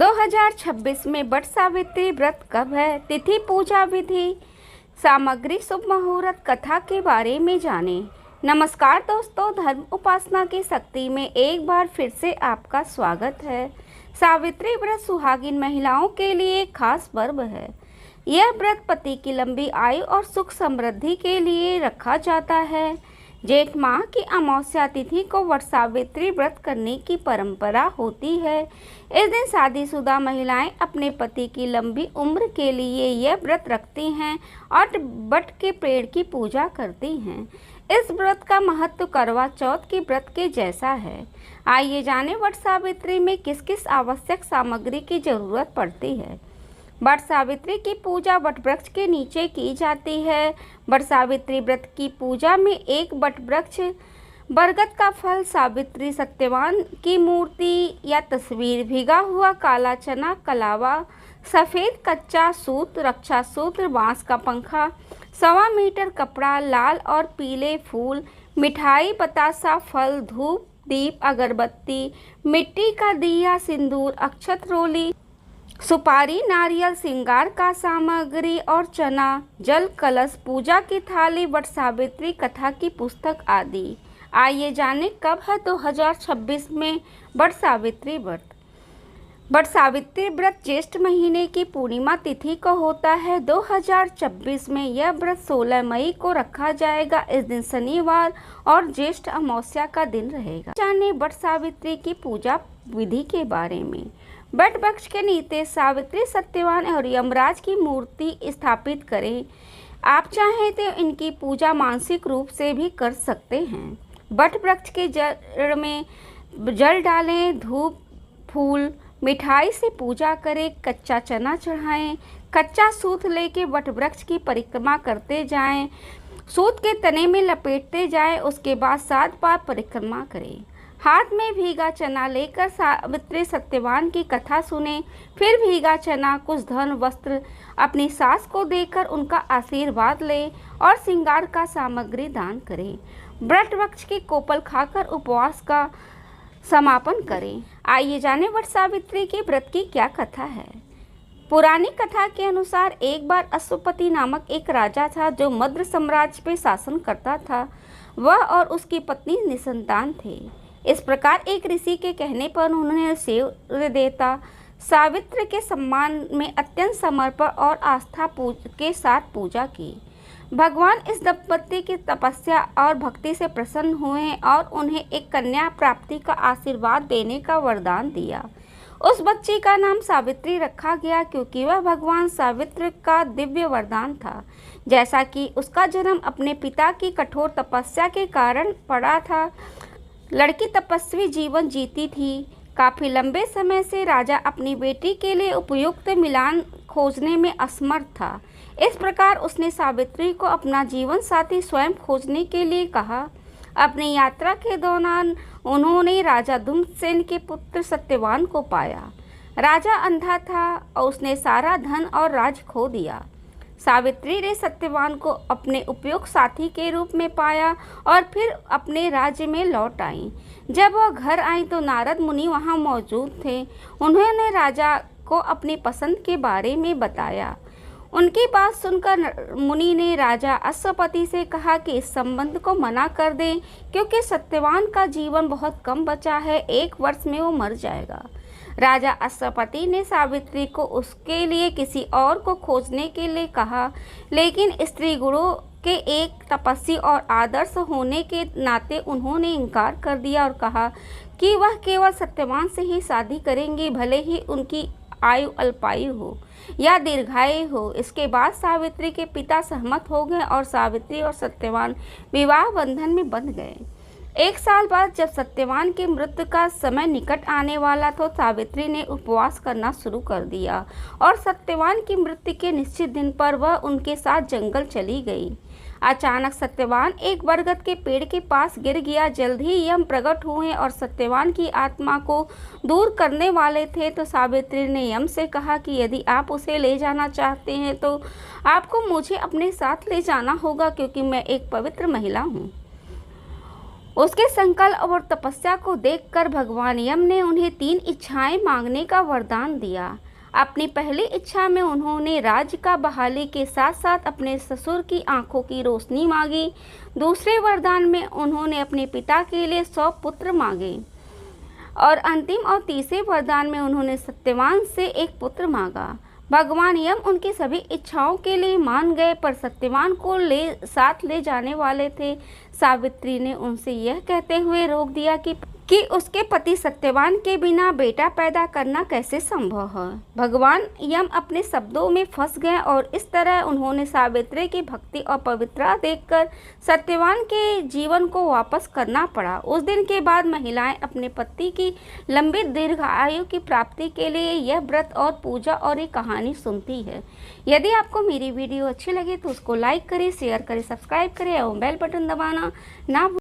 2026 में वट सावित्री व्रत कब है? तिथि, पूजा विधि, सामग्री, शुभ मुहूर्त, कथा के बारे में जानें। नमस्कार दोस्तों, धर्म उपासना की शक्ति में एक बार फिर से आपका स्वागत है। सावित्री व्रत सुहागिन महिलाओं के लिए एक खास पर्व है। यह व्रत पति की लंबी आयु और सुख समृद्धि के लिए रखा जाता है। जेठ माह की अमावस्या तिथि को वट सावित्री व्रत करने की परंपरा होती है। इस दिन शादीशुदा महिलाएं अपने पति की लंबी उम्र के लिए यह व्रत रखती हैं और वट के पेड़ की पूजा करती हैं। इस व्रत का महत्व करवा चौथ के व्रत के जैसा है। आइए जानें वट सावित्री में किस किस आवश्यक सामग्री की जरूरत पड़ती है। वट सावित्री की पूजा वट वृक्ष के नीचे की जाती है। वट सावित्री व्रत की पूजा में एक वट वृक्ष, बरगद का फल, सावित्री सत्यवान की मूर्ति या तस्वीर, भीगा हुआ काला चना, कलावा, सफ़ेद कच्चा सूत, रक्षा सूत्र, बांस का पंखा, 1.25 मीटर कपड़ा, लाल और पीले फूल, मिठाई, बतासा, फल, धूप, दीप, अगरबत्ती, मिट्टी का दिया, सिंदूर, अक्षत, रोली, सुपारी, नारियल, श्रृंगार का सामग्री और चना, जल, कलश, पूजा की थाली, वट सावित्री कथा की पुस्तक आदि। आइए जानें कब है 2026 में वट सावित्री व्रत। वट सावित्री व्रत ज्येष्ठ महीने की पूर्णिमा तिथि को होता है। 2026 में यह व्रत 16 मई को रखा जाएगा। इस दिन शनिवार और ज्येष्ठ अमावस्या का दिन रहेगा। जानें वट सावित्री की पूजा विधि के बारे में। वट वृक्ष के नीचे सावित्री, सत्यवान और यमराज की मूर्ति स्थापित करें। आप चाहें तो इनकी पूजा मानसिक रूप से भी कर सकते हैं। वट वृक्ष के जड़ में जल डालें, धूप, फूल, मिठाई से पूजा करें, कच्चा चना चढ़ाएं, कच्चा सूत लेके वट वृक्ष की परिक्रमा करते जाएं, सूत के तने में लपेटते जाएं, उसके बाद 7 बार परिक्रमा करें। हाथ में भीगा चना लेकर सावित्री सत्यवान की कथा सुने, फिर भीगा चना, कुछ धन, वस्त्र अपनी सास को देकर उनका आशीर्वाद लें और श्रृंगार का सामग्री दान करें। वट वृक्ष की कोपल खाकर उपवास का समापन करें। आइए जानें वट सावित्री के व्रत की क्या कथा है। पुरानी कथा के अनुसार एक बार अश्वपति नामक एक राजा था जो मद्र साम्राज्य पे शासन करता था। वह और उसकी पत्नी निसंतान थे। इस प्रकार एक ऋषि के कहने पर उन्होंने सूर्य देवता सावित्री के सम्मान में अत्यंत समर्पण और आस्था के साथ पूजा की। भगवान इस दंपति की तपस्या और भक्ति से प्रसन्न हुए और उन्हें एक कन्या प्राप्ति का आशीर्वाद देने का वरदान दिया। उस बच्ची का नाम सावित्री रखा गया क्योंकि वह भगवान सावित्री का दिव्य वरदान था। जैसा कि उसका जन्म अपने पिता की कठोर तपस्या के कारण पड़ा था। लड़की तपस्वी जीवन जीती थी। काफ़ी लंबे समय से राजा अपनी बेटी के लिए उपयुक्त मिलान खोजने में असमर्थ था। इस प्रकार उसने सावित्री को अपना जीवन साथी स्वयं खोजने के लिए कहा। अपनी यात्रा के दौरान उन्होंने राजा धूम्रसेन के पुत्र सत्यवान को पाया। राजा अंधा था और उसने सारा धन और राज खो दिया। सावित्री ने सत्यवान को अपने उपयुक्त साथी के रूप में पाया और फिर अपने राज्य में लौट आई। जब वह घर आई तो नारद मुनि वहां मौजूद थे। उन्होंने राजा को अपनी पसंद के बारे में बताया। उनकी बात सुनकर मुनि ने राजा अश्वपति से कहा कि इस संबंध को मना कर दें क्योंकि सत्यवान का जीवन बहुत कम बचा है, 1 वर्ष में वो मर जाएगा। राजा अश्वपति ने सावित्री को उसके लिए किसी और को खोजने के लिए कहा, लेकिन स्त्री गुणों के एक तपस्वी और आदर्श होने के नाते उन्होंने इनकार कर दिया और कहा कि वह केवल सत्यवान से ही शादी करेंगी, भले ही उनकी आयु अल्पायु हो या दीर्घायु हो। इसके बाद सावित्री के पिता सहमत हो गए और सावित्री और सत्यवान विवाह बंधन में बंध गए। 1 साल बाद जब सत्यवान की मृत्यु का समय निकट आने वाला तो सावित्री ने उपवास करना शुरू कर दिया और सत्यवान की मृत्यु के निश्चित दिन पर वह उनके साथ जंगल चली गई। अचानक सत्यवान एक बरगद के पेड़ के पास गिर गया। जल्द ही यम प्रकट हुए और सत्यवान की आत्मा को दूर करने वाले थे तो सावित्री ने यम से कहा कि यदि आप उसे ले जाना चाहते हैं तो आपको मुझे अपने साथ ले जाना होगा क्योंकि मैं एक पवित्र महिला हूँ। उसके संकल्प और तपस्या को देखकर भगवान यम ने उन्हें 3 इच्छाएं मांगने का वरदान दिया। अपनी पहली इच्छा में उन्होंने राज्य का बहाली के साथ साथ अपने ससुर की आंखों की रोशनी मांगी। दूसरे वरदान में उन्होंने अपने पिता के लिए 100 पुत्र मांगे और अंतिम और तीसरे वरदान में उन्होंने सत्यवान से एक पुत्र मांगा। भगवान यम उनकी सभी इच्छाओं के लिए मान गए, पर सत्यवान को साथ ले जाने वाले थे। सावित्री ने उनसे यह कहते हुए रोक दिया कि उसके पति सत्यवान के बिना बेटा पैदा करना कैसे संभव है। भगवान यम अपने शब्दों में फंस गए और इस तरह उन्होंने सावित्री की भक्ति और पवित्रता देखकर सत्यवान के जीवन को वापस करना पड़ा। उस दिन के बाद महिलाएं अपने पति की लंबी दीर्घ आयु की प्राप्ति के लिए यह व्रत और पूजा और ये कहानी सुनती है। यदि आपको मेरी वीडियो अच्छी लगे तो उसको लाइक करें, शेयर करें, सब्सक्राइब करें एवं बेल बटन दबाना ना